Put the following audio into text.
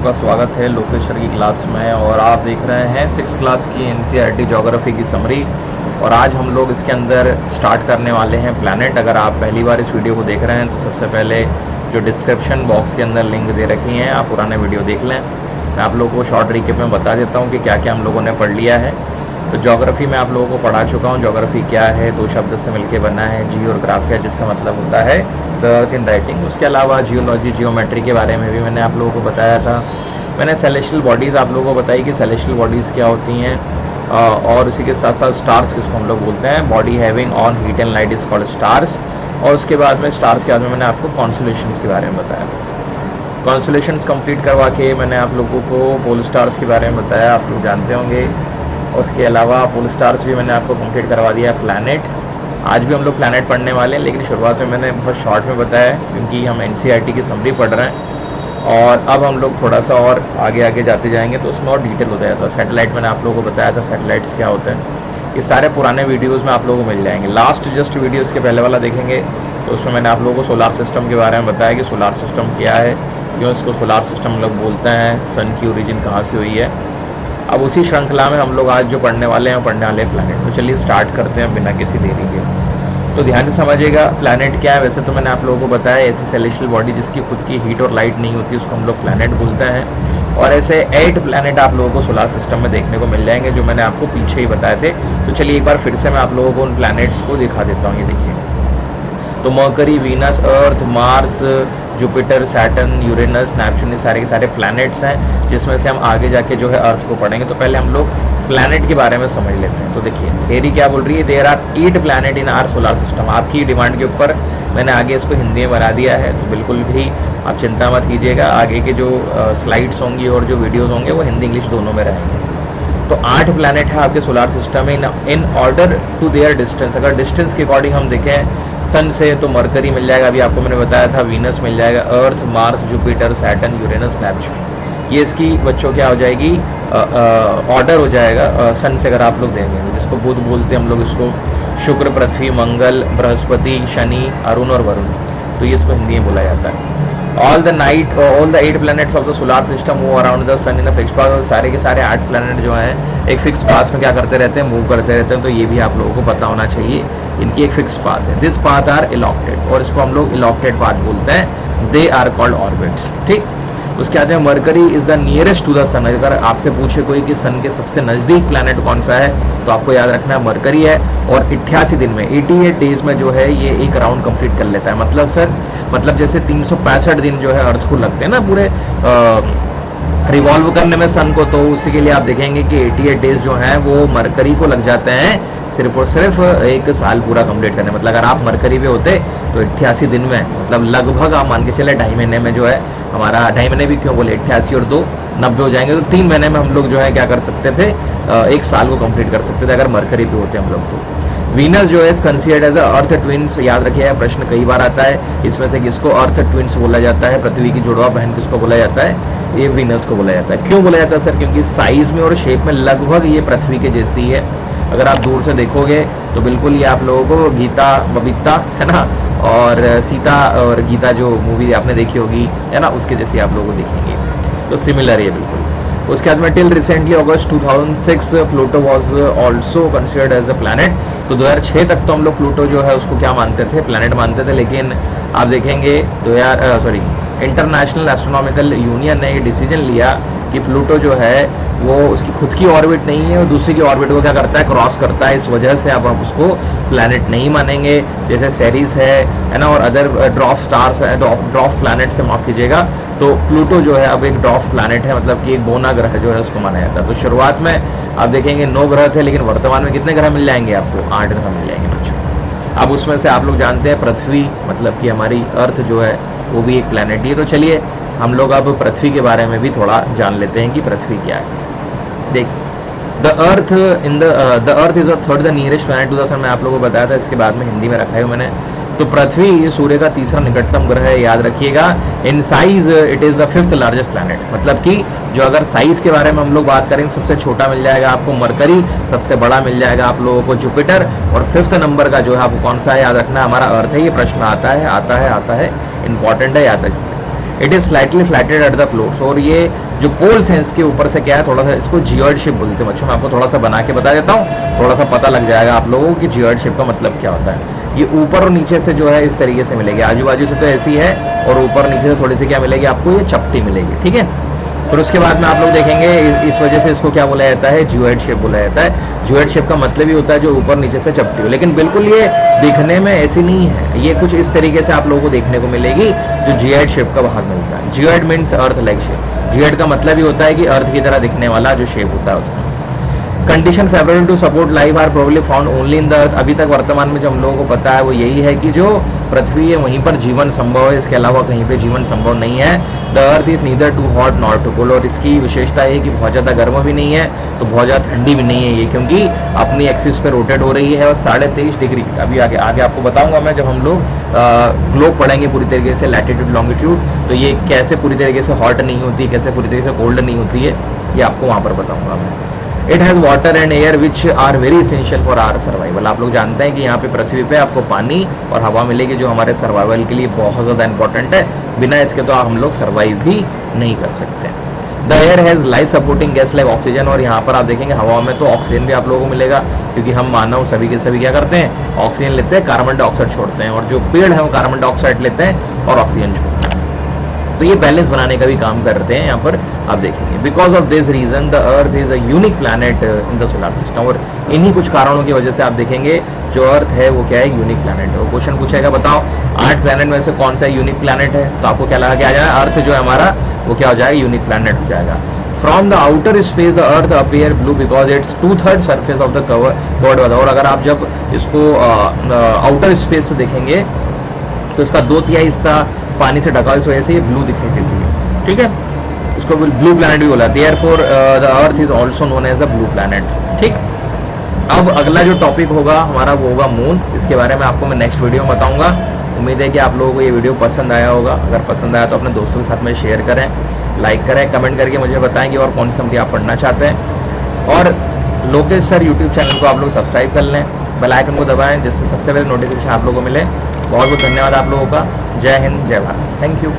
आपका स्वागत है लोकेश सर की क्लास में। और आप देख रहे हैं 6th क्लास की एनसीईआरटी ज्योग्राफी की समरी। और आज हम लोग इसके अंदर स्टार्ट करने वाले हैं प्लैनेट। अगर आप पहली बार इस वीडियो को देख रहे हैं तो सबसे पहले जो डिस्क्रिप्शन बॉक्स के अंदर लिंक दे रखी हैं, आप पुराने वीडियो देख लें। मैं आप लोगों को शॉर्ट रिकेप में बता देता हूँ कि क्या क्या हम लोगों ने पढ़ लिया है। तो ज्योग्राफी में आप लोगों को पढ़ा चुका हूँ। ज्योग्राफी क्या है, दो शब्द से मिलकर बना है, जी और ग्राफिया, जिसका मतलब होता है द अर्थ इन राइटिंग। उसके अलावा जियोलॉजी, जियोमेट्री के बारे में भी मैंने आप लोगों को बताया था। मैंने सेलेस्टियल बॉडीज़ आप लोगों को बताई कि सेलेस्टियल बॉडीज़ क्या होती हैं, और उसी के साथ साथ स्टार्स किसको हम लोग बोलते हैं। Body having on heat and light is called stars. और उसके बाद में स्टार्स के बाद में मैंने आपको कॉन्स्टलेशंस के बारे में बताया था। कॉन्स्टलेशंस कंप्लीट करवा के मैंने आप लोगों को पोल स्टार्स के बारे में बताया, आप लोग जानते होंगे। उसके अलावा पोल स्टार्स भी मैंने आपको कंप्लीट करवा दिया। प्लैनेट, आज भी हम लोग प्लैनेट पढ़ने वाले हैं, लेकिन शुरुआत में मैंने बहुत शॉर्ट में बताया क्योंकि हम एनसीईआरटी की समरी पढ़ रहे हैं। और अब हम लोग थोड़ा सा और आगे आगे जाते जाएंगे तो उसमें और डिटेल हो जाएगा। सैटेलाइट मैंने आप लोगों को बताया था, सैटेलाइट्स क्या होते हैं। ये सारे पुराने वीडियोस में आप लोगों को मिल जाएंगे। लास्ट जस्ट वीडियोस के पहले वाला देखेंगे तो उसमें मैंने आप लोगों को सोलार सिस्टम के बारे में बताया कि सोलार सिस्टम क्या है, क्यों इसको सोलार सिस्टम लोग बोलते हैं, सन की ओरिजिन कहाँ से हुई है। अब उसी श्रृंखला में हम लोग आज जो पढ़ने वाले हैं पढ़ने वाले प्लैनेट। तो चलिए स्टार्ट करते हैं बिना किसी देरी के। तो ध्यान से समझिएगा प्लैनेट क्या है। वैसे तो मैंने आप लोगों को बताया ऐसी सेलेस्टियल बॉडी जिसकी खुद की हीट और लाइट नहीं होती, उसको हम लोग प्लैनेट बोलते हैं। और ऐसे 8 प्लैनेट आप लोगों को सोलार सिस्टम में देखने को मिल जाएंगे, जो मैंने आपको पीछे ही बताए थे। तो चलिए एक बार फिर से मैं आप लोगों को उन प्लैनेट्स को दिखा देता हूँ। ये देखिए, तो Mercury, Venus, Earth, Mars, Jupiter, Saturn, Uranus, Neptune, ये सारे के सारे प्लैनेट्स हैं, जिसमें से हम आगे जाके जो है अर्थ को पढ़ेंगे। तो पहले हम लोग प्लैनेट के बारे में समझ लेते हैं। तो देखिए थ्योरी क्या बोल रही है, there are 8 planet in our solar system. आपकी डिमांड के ऊपर मैंने आगे इसको हिंदी में बना दिया है, तो बिल्कुल भी आप चिंता मत कीजिएगा। आगे के जो स्लाइड्स होंगी और जो वीडियोज़ होंगे वो हिंदी इंग्लिश दोनों में रहेंगे। तो 8 प्लैनेट है आपके सोलार सिस्टम में in order to their distance. अगर डिस्टेंस के अकॉर्डिंग हम देखें सन से, तो मरकरी मिल जाएगा, अभी आपको मैंने बताया था। वीनस मिल जाएगा, Earth, Mars, Jupiter, Saturn, Uranus, Neptune. ये इसकी बच्चों क्या हो जाएगी, ऑर्डर हो जाएगा सन से। अगर आप लोग देंगे जिसको बुध बोलते हैं हम लोग, इसको शुक्र, पृथ्वी, मंगल, बृहस्पति, शनि, अरुण और वरुण, तो ये इसको हिंदी में बोला जाता है। All the 8 planets of the solar system move around the sun in the fix path. और सारे के सारे 8 प्लैनेट जो हैं एक फिक्स पाथ में क्या करते रहते हैं, मूव करते रहते हैं। तो ये भी आप लोगों को पता होना चाहिए, इनकी एक फिक्स पाथ है। दिस पाथ आर इलॉक्टेड, और इसको हम लोग इलॉक्टेड पाथ बोलते हैं। They are called orbits. ठीक, उसके आते हैं Mercury is the nearest to the sun. अगर आपसे पूछे कोई कि सन के सबसे नज़दीक प्लैनेट कौन सा है, तो आपको याद रखना है मरकरी है। और 88 दिन में 88 डेज में जो है ये एक राउंड कंप्लीट कर लेता है। मतलब सर, मतलब जैसे 365 दिन जो है अर्थ को लगते हैं ना पूरे रिवॉल्व करने में सन को, तो उसी के लिए आप देखेंगे कि 88 डेज जो हैं वो मरकरी को लग जाते हैं, सिर्फ और सिर्फ एक साल पूरा कंप्लीट करने। मतलब अगर आप मरकरी पे होते तो 88 दिन में, मतलब लगभग आप मान के चले 2.5 महीने में जो है हमारा, 2.5 महीने भी क्यों बोले, 88 और 2 90 हो जाएंगे। तो 3 महीने में हम लोग जो है क्या कर सकते थे, एक साल को कंप्लीट कर सकते थे अगर मरकरी पे होते हम लोग। तो वीनस जो है कंसीडर्ड एज अर्थ ट्विंस। याद रखिए, प्रश्न कई बार आता है इसमें से किसको अर्थ ट्विंस बोला जाता है, पृथ्वी की जुड़वा बहन किसको बोला जाता है, ये वीनस को बोला जाता है। क्यों बोला जाता है सर, क्योंकि साइज में और शेप में लगभग ये पृथ्वी के जैसी है। अगर आप दूर से देखोगे तो बिल्कुल ये आप लोगों को गीता बबीता है ना, और सीता और गीता जो मूवी आपने देखी होगी है ना, उसके जैसी आप लोगों को दिखेंगे। तो सिमिलर है बिल्कुल। उसके बाद में till recently August 2006 Pluto was also considered as a planet. तो 2006 तक तो हम लोग प्लूटो जो है उसको क्या मानते थे, प्लैनेट मानते थे। लेकिन आप देखेंगे इंटरनेशनल एस्ट्रोनॉमिकल यूनियन ने ये डिसीजन लिया कि प्लूटो जो है वो उसकी खुद की ऑर्बिट नहीं है और दूसरी की ऑर्बिट को क्या करता है, क्रॉस करता है। इस वजह से अब हम उसको प्लैनेट नहीं मानेंगे। जैसे सेरिस है ना, और अदर ड्रॉफ स्टार्स है, ड्रॉफ प्लैनेट से माफ कीजिएगा। तो प्लूटो जो है अब एक ड्रॉफ प्लैनेट है, मतलब कि एक बोना ग्रह जो है उसको माना जाता है। तो शुरुआत में आप देखेंगे 9 ग्रह थे, लेकिन वर्तमान में कितने ग्रह मिल जाएंगे आपको, 8 ग्रह मिल जाएंगे बच्चों। अब उसमें से आप लोग जानते हैं पृथ्वी, मतलब कि हमारी अर्थ जो है वो भी एक प्लैनेट ही है। तो चलिए हम लोग अब पृथ्वी के बारे में भी थोड़ा जान लेते हैं कि पृथ्वी क्या है। देख, the earth is the third the nearest planet to the sun. मैं आप लोगों को बताया था, इसके बाद में हिंदी में रखा है मैंने। तो पृथ्वी ये सूर्य का तीसरा निकटतम ग्रह है, याद रखिएगा। In size it is the 5th largest planet. मतलब कि जो अगर साइज के बारे में हम लोग बात करें, सबसे छोटा मिल जाएगा आपको मरकरी, सबसे बड़ा मिल जाएगा आप लोगों को जुपिटर, और 5th नंबर का जो है आपको कौन सा है याद रखना है, हमारा अर्थ है। ये प्रश्न आता है, इंपॉर्टेंट है, याद रखिए। It is slightly flattened at the poles, और ये जो पोल्स हैं इसके ऊपर से क्या है, थोड़ा सा इसको जियोइड शेप बोलते हैं बच्चों। मैं आपको थोड़ा सा बना के बता देता हूँ, थोड़ा सा पता लग जाएगा आप लोगों को कि जियोइड शेप का मतलब क्या होता है। ये ऊपर और नीचे से जो है इस तरीके से मिलेगी, आजू बाजू से तो ऐसी है, और ऊपर नीचे से थोड़ी सी क्या मिलेगी आपको, ये चपटी मिलेगी, ठीक है। फिर उसके बाद में आप लोग देखेंगे इस वजह से इसको क्या बोला जाता है, जियोइड शेप बोला जाता है। जियोइड शेप का मतलब ही होता है जो ऊपर नीचे से चपटी हो, लेकिन बिल्कुल ये दिखने में ऐसी नहीं है, ये कुछ इस तरीके से आप लोगों को देखने को मिलेगी जो जियोइड शेप का भाग मिलता है। Geoid means earth like shape, geoid का मतलब ही होता है कि अर्थ की तरह दिखने वाला जो शेप होता है उसका। Condition favourable to support life are probably found only in the earth, अभी तक वर्तमान में जो हम लोगों को पता है वो यही है कि जो पृथ्वी है वहीं पर जीवन संभव है, इसके अलावा कहीं पे जीवन संभव नहीं है। The earth is neither too hot not too cold, और इसकी विशेषता है कि बहुत ज़्यादा गर्म भी नहीं है तो बहुत ज़्यादा ठंडी भी नहीं है ये, क्योंकि अपनी एक्सिस पे रोटेट हो रही है और 23.5 डिग्री, अभी आगे आगे आपको बताऊंगा मैं जब हम लोग ग्लोब पढ़ेंगे पूरी तरीके से लैटिट्यूड लॉन्गिट्यूड, तो ये कैसे पूरी तरीके से हॉट नहीं होती, कैसे पूरी तरीके से कोल्ड नहीं होती है, ये आपको वहाँ पर बताऊंगा मैं। It has water and air which are very essential for our survival, आप लोग जानते हैं कि यहाँ पे पृथ्वी पे आपको पानी और हवा मिलेगी जो हमारे सर्वाइवल के लिए बहुत ज़्यादा इंपॉर्टेंट है, बिना इसके तो हम लोग सर्वाइव भी नहीं कर सकते। The air has life supporting gas like oxygen, और यहाँ पर आप देखेंगे हवा में तो ऑक्सीजन भी आप लोगों को मिलेगा, क्योंकि हम मानव सभी के सभी क्या करते हैं, ऑक्सीजन लेते हैं, कार्बन डाइऑक्साइड छोड़ते हैं, और जो पेड़ है वो कार्बन डाइऑक्साइड लेते हैं और ऑक्सीजन छोड़ते हैं, तो ये बैलेंस बनाने का भी काम करते हैं यहाँ पर आप देखेंगे। Because of this reason the earth is a unique planet in the solar system, और इन्हीं कुछ कारणों की वजह से आप देखेंगे जो अर्थ है वो क्या है, यूनिक प्लैनेट है। वो क्वेश्चन पूछेगा बताओ 8 प्लैनेट में से कौन सा यूनिक प्लैनेट है, तो आपको क्या लगा कि आ जाएगा, अर्थ जो है हमारा वो क्या हो जाएगा, यूनिक प्लैनेट हो जाएगा। From the outer space the earth appear blue because it's 2/3 surface of the covered वाला, और अगर आप जब इसको आउटर स्पेस से देखेंगे तो इसका 2/3 हिस्सा पानी से ढका, इस वजह से ये ब्लू दिखाई देती है, ठीक है। इसको ब्लू प्लैनेट भी बोला, therefore the earth is also known as a blue planet, ठीक। अब अगला जो टॉपिक होगा हमारा वो होगा मून, इसके बारे में आपको मैं नेक्स्ट वीडियो में बताऊंगा। उम्मीद है कि आप लोगों को ये वीडियो पसंद आया होगा, अगर पसंद आया तो अपने दोस्तों के साथ में शेयर करें, लाइक करें, कमेंट करके मुझे बताएं कि और कौन सी समरी आप पढ़ना चाहते हैं, और लोकेश सर यूट्यूब चैनल को आप लोग सब्सक्राइब कर लें, बेल आइकन को दबाएं जिससे सबसे पहले नोटिफिकेशन आप लोगों को मिले। बहुत बहुत धन्यवाद आप लोगों का। जय हिंद, जय भारत, थैंक यू।